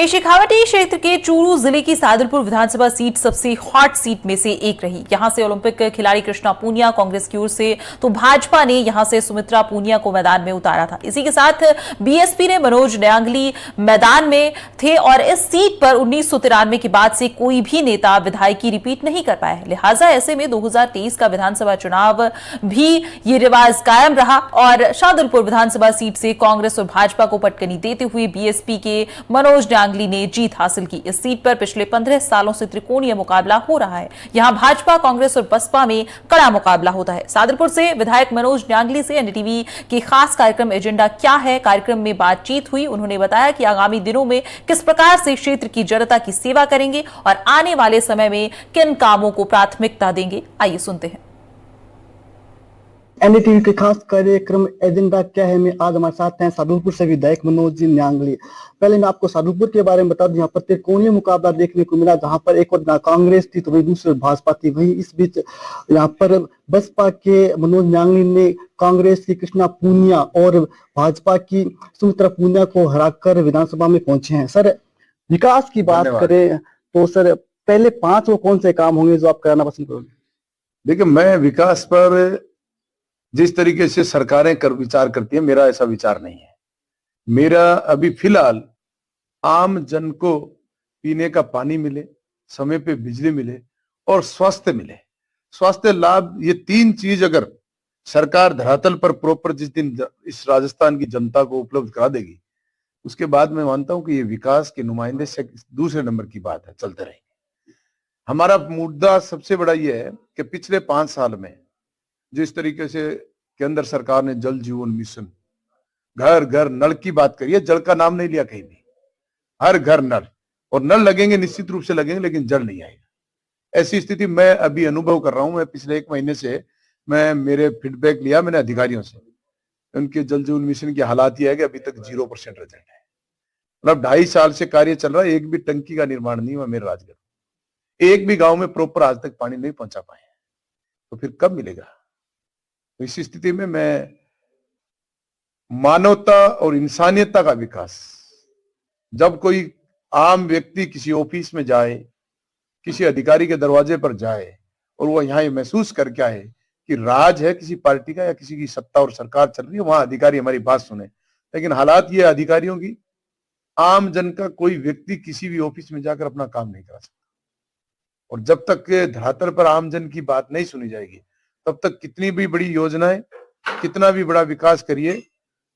शेखावाटी क्षेत्र के चूरू जिले की सादुलपुर विधानसभा सीट सबसे हॉट सीट में से एक रही। यहां से ओलंपिक खिलाड़ी कृष्णा पूनिया कांग्रेस की ओर से तो भाजपा ने यहां से सुमित्रा पूनिया को मैदान में उतारा था। इसी के साथ बीएसपी ने मनोज न्यांगली मैदान में थे और इस सीट पर 1993 के बाद से कोई भी नेता विधायकी रिपीट नहीं कर पाया। लिहाजा ऐसे में 2023 का विधानसभा चुनाव भी ये रिवाज कायम रहा और शाहदुलपुर विधानसभा सीट से कांग्रेस और भाजपा को पटकनी देते हुए बीएसपी के मनोज न्यांगली ने जीत हासिल की। इस सीट पर पिछले 15 सालों से त्रिकोणीय मुकाबला हो रहा है। यहां भाजपा, कांग्रेस और बसपा में कड़ा मुकाबला होता है। सादुलपुर से विधायक मनोज न्यांगली से एनडीटीवी के खास कार्यक्रम एजेंडा क्या है, कार्यक्रम में बातचीत हुई। उन्होंने बताया कि आगामी दिनों में किस प्रकार से क्षेत्र की जनता की सेवा करेंगे और आने वाले समय में किन कामों को प्राथमिकता देंगे। आइए सुनते हैं। एनडीटीवी के खास कार्यक्रम एजेंडा क्या है में आज हमारे साथ हैं सादुलपुर से विधायक मनोज जी न्यांगली। पहले मैं आपको सादुलपुर के बारे में बता दूं, यहाँ पर त्रिकोणीय मुकाबला देखने को मिला, जहां पर एक और कांग्रेस थी तो वही दूसरी भाजपा थी। वही इस बीच यहाँ पर बसपा के मनोज न्यांगली ने कांग्रेस की कृष्णा पूनिया और भाजपा की सुमित्रा पूनिया को हराकर विधानसभा में पहुंचे हैं। सर, विकास की बात करें तो सर पहले 5 वो कौन से काम होंगे जो आप कराना पसंद करोगे? देखिए, मैं विकास पर जिस तरीके से सरकारें विचार करती हैं, मेरा ऐसा विचार नहीं है। मेरा अभी फिलहाल आम जन को पीने का पानी मिले, समय पे बिजली मिले और स्वास्थ्य मिले। स्वास्थ्य लाभ, ये 3 चीज अगर सरकार धरातल पर प्रॉपर जिस दिन इस राजस्थान की जनता को उपलब्ध करा देगी, उसके बाद मैं मानता हूं कि ये विकास के नुमाइंदे से दूसरे नंबर की बात है, चलते रहेंगे। हमारा मुद्दा सबसे बड़ा ये है कि पिछले 5 साल में जिस तरीके से केंद्र सरकार ने जल जीवन मिशन, घर घर नल की बात करी है, जल का नाम नहीं लिया कहीं भी। हर घर नल, और नल लगेंगे, निश्चित रूप से लगेंगे, लेकिन जल नहीं आएगा। ऐसी स्थिति मैं अभी अनुभव कर रहा हूं। मैं पिछले 1 महीने से मेरे फीडबैक लिया मैंने अधिकारियों से। उनके जल जीवन मिशन की हालात यह है कि अभी तक 0% रिजल्ट है। मतलब 2.5 साल से कार्य चल रहा है, एक भी टंकी का निर्माण नहीं हुआ मेरे राजगढ़। एक भी गांव में प्रॉपर आज तक पानी नहीं पहुंचा पाए, तो फिर कब मिलेगा? तो इस स्थिति में मैं मानवता और इंसानियता का विकास, जब कोई आम व्यक्ति किसी ऑफिस में जाए, किसी अधिकारी के दरवाजे पर जाए और वो यहाँ महसूस करके आए कि राज है किसी पार्टी का या किसी की सत्ता और सरकार चल रही है, वहां अधिकारी हमारी बात सुने। लेकिन हालात ये अधिकारियों की, आम जन का कोई व्यक्ति किसी भी ऑफिस में जाकर अपना काम नहीं करा सकता। और जब तक धरातल पर आम जन की बात नहीं सुनी जाएगी, तब तक कितनी भी बड़ी योजनाएं, कितना भी बड़ा विकास करिए,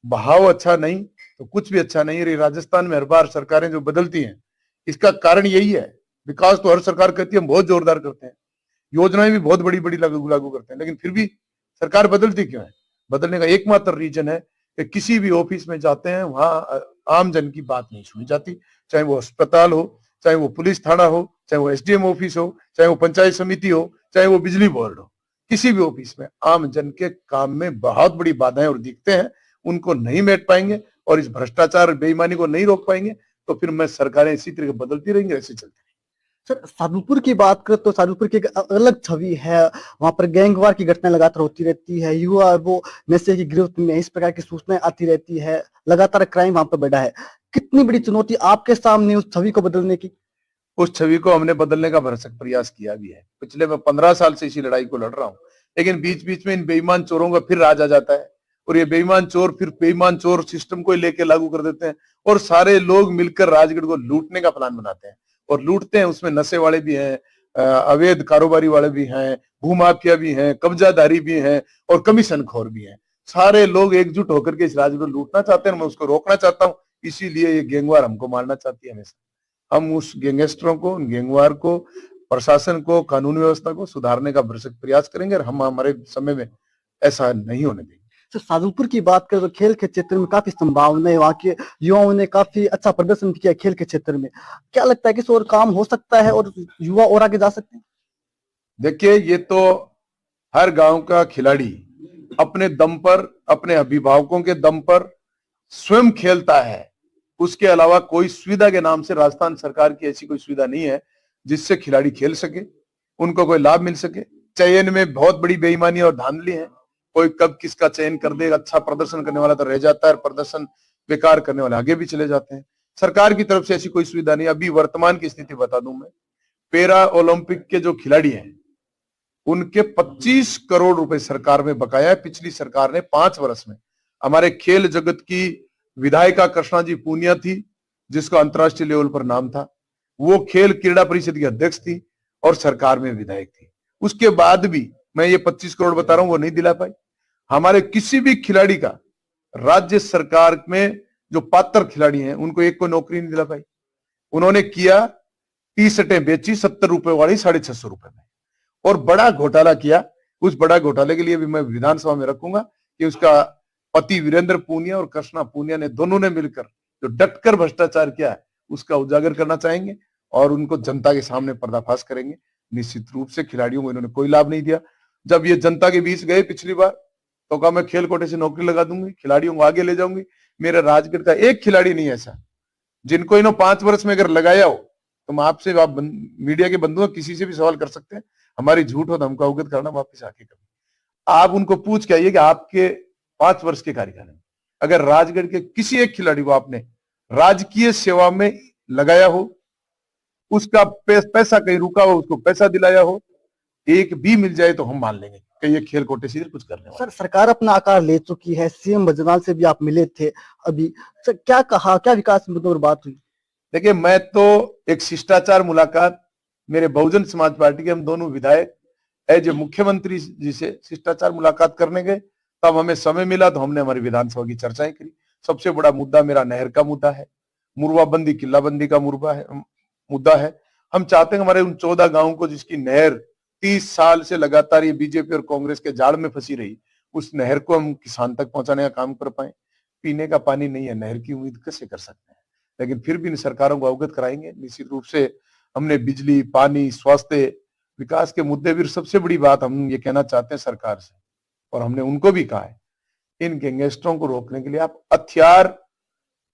बहाव अच्छा नहीं तो कुछ भी अच्छा नहीं है। राजस्थान में हर बार सरकारें जो बदलती हैं, इसका कारण यही है। विकास तो हर सरकार करती है, हम बहुत जोरदार करते हैं, योजनाएं भी बहुत बड़ी बड़ी लागू करते हैं, लेकिन फिर भी सरकार बदलती क्यों है? बदलने का एकमात्र रीजन है कि किसी भी ऑफिस में जाते हैं, वहां आम जन की बात नहीं सुनी जाती। चाहे वो अस्पताल हो, चाहे वो पुलिस थाना हो, चाहे वो एसडीएम ऑफिस हो, चाहे वो पंचायत समिति हो, चाहे वो बिजली बोर्ड हो, किसी भी ऑफिस में आम जन के काम में बहुत बड़ी बाधाएं और दिक्कतें हैं। उनको नहीं मेट पाएंगे और इस भ्रष्टाचार बेईमानी को नहीं रोक पाएंगे, तो फिर मैं सरकारें इसी तरह बदलती रहेंगी, ऐसे चलती रहेंगी। सर, सादुलपुर की बात करें तो सादुलपुर की एक अलग छवि है। वहां पर गैंगवार की घटना लगातार होती रहती है, युवा वो नशे की गिरफ्त में, इस प्रकार की सूचनाएं आती रहती है, लगातार क्राइम वहां पर बढ़ा है। कितनी बड़ी चुनौती आपके सामने उस छवि को बदलने की? उस छवि को हमने बदलने का भरसक प्रयास किया भी है। पिछले मैं 15 साल से इसी लड़ाई को लड़ रहा हूँ, लेकिन बीच बीच में इन बेईमान चोरों का फिर राज आ जाता है और ये बेईमान चोर फिर बेईमान चोर सिस्टम को लेके लागू कर देते हैं और सारे लोग मिलकर राजगढ़ को लूटने का प्लान बनाते हैं और लूटते हैं। उसमें नशे वाले भी हैं, अवैध कारोबारी वाले भी हैं, भूमाफिया भी हैं, कब्जाधारी भी हैं और कमीशन खोर भी हैं। सारे लोग एकजुट होकर के इस राजगढ़ को लूटना चाहते हैं। मैं उसको रोकना चाहता हूँ, इसीलिए ये गैंगवार हमको मारना चाहती है हमेशा। हम उस गैंगस्टरों को, गैंगवार को, प्रशासन को, कानून व्यवस्था को सुधारने का भरसक प्रयास करेंगे और हम हमारे समय में ऐसा नहीं होने देंगे। तो सादुलपुर की बात करें तो खेल के क्षेत्र में काफी संभावनाएं, वहाँ के युवाओं ने काफी अच्छा प्रदर्शन किया खेल के क्षेत्र में। क्या लगता है कि और काम हो सकता है और युवा और आगे जा सकते हैं? देखिए, ये तो हर गांव का खिलाड़ी अपने दम पर, अपने अभिभावकों के दम पर स्वयं खेलता है। उसके अलावा कोई सुविधा के नाम से राजस्थान सरकार की ऐसी कोई सुविधा नहीं है जिससे खिलाड़ी खेल सके, उनको कोई लाभ मिल सके। चयन में बहुत बड़ी बेईमानी और धांधली है। कोई कब किसका चयन कर दे, अच्छा प्रदर्शन करने वाला तो रह जाता है, प्रदर्शन बेकार करने वाले आगे भी चले जाते हैं। सरकार की तरफ से ऐसी कोई सुविधा नहीं। अभी वर्तमान की स्थिति बता दूं मैं, पैरा ओलंपिक के जो खिलाड़ी हैं उनके 25 करोड़ रुपए सरकार में बकाया है। पिछली सरकार ने 5 वर्ष में, हमारे खेल जगत की विधायिका कृष्णा जी पूनिया थी, जिसका अंतर्राष्ट्रीय लेवल पर नाम था, वो खेल क्रीड़ा परिषद की अध्यक्ष थी और सरकार में विधायक थी। उसके बाद भी मैं ये 25 करोड़ बता रहा हूं वो नहीं दिला पाई। हमारे किसी भी खिलाड़ी का राज्य सरकार में जो पात्र खिलाड़ी हैं उनको एक को नौकरी नहीं दिला पाई। उन्होंने किया, टी शर्टें बेची 70 रुपए वाली 650 रुपए में, और बड़ा घोटाला किया। उस बड़ा घोटाले के लिए भी मैं विधानसभा में रखूंगा कि उसका पति वीरेंद्र पूनिया और कृष्णा पूनिया ने दोनों ने मिलकर जो डटकर भ्रष्टाचार किया है उसका उजागर करना चाहेंगे और उनको जनता के सामने पर्दाफाश करेंगे। निश्चित रूप से खिलाड़ियों को इन्होंने कोई लाभ नहीं दिया। जब ये जनता के बीच गए पिछली बार तो कहा मैं खेल कोटे से नौकरी लगा दूंगी, खिलाड़ियों को आगे ले जाऊंगी। मेरे राजगढ़ का एक खिलाड़ी नहीं ऐसा जिनको इन्होंने 5 वर्ष में अगर लगाया हो, तो मैं आपसे, आप मीडिया के बंधु किसी से भी सवाल कर सकते हैं, हमारी झूठ हो तो हमको अवगत करना वापिस आके कभी। आप उनको पूछ के आइए कि आपके 5 वर्ष के कार्यकाल में अगर राजगढ़ के किसी एक खिलाड़ी को आपने राजकीय सेवा में लगाया हो, उसका पैसा कहीं रुका हो, उसको पैसा दिलाया हो, एक भी मिल जाए तो हम मान लेंगे कि ये खेल कोटे से कुछ करने वाला। सर, सरकार अपना आकार ले चुकी है, सीएम बजरंग से भी आप मिले थे अभी, सर क्या कहा, क्या विकास मुद्दों पर बात हुई? देखिए, मैं तो एक शिष्टाचार मुलाकात मेरे बहुजन समाज पार्टी के हम दोनों विधायक एज ए मुख्यमंत्री जी से शिष्टाचार मुलाकात करने गए। तब हमें समय मिला तो हमने हमारी विधानसभा की चर्चाएं करी। सबसे बड़ा मुद्दा मेरा नहर का मुद्दा है, मुरवाबंदी किल्लाबंदी का मुद्दा है। हम चाहते हैं हमारे उन 14 गांवों को जिसकी नहर 30 साल से लगातार ये बीजेपी और कांग्रेस के जाल में फंसी रही, उस नहर को हम किसान तक पहुंचाने का काम कर पाए। पीने का पानी नहीं है, नहर की उम्मीद कैसे कर सकते हैं, लेकिन फिर भी इन सरकारों को अवगत कराएंगे। निश्चित रूप से हमने बिजली, पानी, स्वास्थ्य, विकास के मुद्दे भी। सबसे बड़ी बात हम ये कहना चाहते हैं सरकार से, और हमने उनको भी कहा है, इन गैंगस्टरों को रोकने के लिए आप हथियार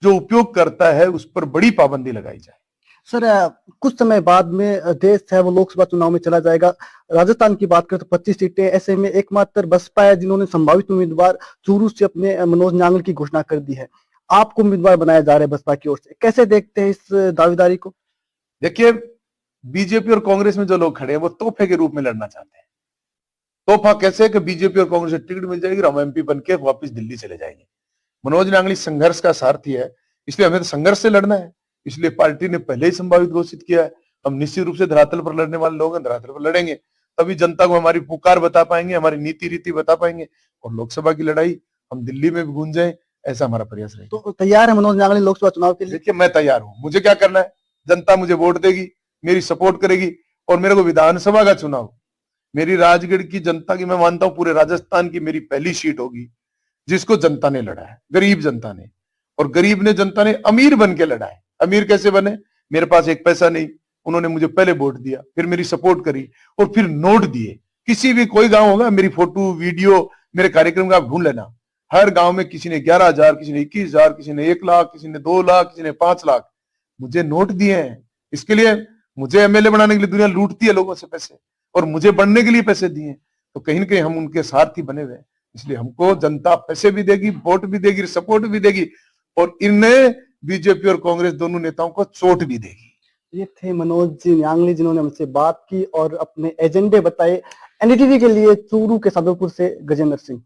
जो उपयोग करता है उस पर बड़ी पाबंदी लगाई जाए। सर, कुछ समय बाद में देश है वो लोकसभा चुनाव में चला जाएगा। राजस्थान की बात करें तो 25 सीटें, ऐसे में एकमात्र बसपा है जिन्होंने संभावित उम्मीदवार चूरू से अपने मनोज नांगल की घोषणा कर दी है। आपको उम्मीदवार बनाया जा रहा है बसपा की ओर से, कैसे देखते हैं इस दावेदारी को? देखिए, बीजेपी और कांग्रेस में जो लोग खड़े हैं वो तोहफे के रूप में लड़ना चाहते हैं। तोहफा कैसे कि बीजेपी और कांग्रेस से टिकट मिल जाएगी, हम एमपी बन के वापिस दिल्ली चले जाएंगे। मनोज नांगली संघर्ष का सारथी है, इसलिए हमें तो संघर्ष से लड़ना है। इसलिए पार्टी ने पहले ही संभावित घोषित किया है। हम निश्चित रूप से धरातल पर लड़ने वाले लोग हैं, धरातल पर लड़ेंगे, तभी जनता को हमारी पुकार बता पाएंगे, हमारी नीति रीति बता पाएंगे, और लोकसभा की लड़ाई हम दिल्ली में भी गूंजे, ऐसा हमारा प्रयास रहेगा। तो तैयार है मनोज नांगली लोकसभा चुनाव के लिए? देखिए, मैं तैयार हूं। मुझे क्या करना है, जनता मुझे वोट देगी, मेरी सपोर्ट करेगी, और मेरे को विधानसभा का चुनाव मेरी राजगढ़ की जनता की, मैं मानता हूं पूरे राजस्थान की मेरी पहली सीट होगी जिसको जनता ने लड़ा है, गरीब जनता ने। और गरीब ने, जनता ने अमीर बन के लड़ा है। अमीर कैसे बने? मेरे पास एक पैसा नहीं, उन्होंने मुझे पहले वोट दिया, फिर मेरी सपोर्ट करी, और फिर नोट दिए। किसी भी कोई गांव होगा, मेरी फोटो वीडियो मेरे कार्यक्रम का आप ढूंढ लेना, हर गांव में किसी ने 11,000, किसी ने 21,000, किसी ने 1 लाख, किसी ने 2 लाख, किसी ने 5 लाख मुझे नोट दिए हैं। इसके लिए मुझे एमएलए बनाने के लिए दुनिया लूटती है लोगों से पैसे, और मुझे बनने के लिए पैसे दिए, तो कहीं ना कहीं हम उनके साथ ही बने हुए हैं। इसलिए हमको जनता पैसे भी देगी, वोट भी देगी, सपोर्ट भी देगी, और इनने बीजेपी और कांग्रेस दोनों नेताओं को चोट भी देगी। ये थे मनोज जी नांगली जिन्होंने हमसे बात की और अपने एजेंडे बताए। एनडीटीवी के लिए चूरू के सादुलपुर से गजेंद्र सिंह।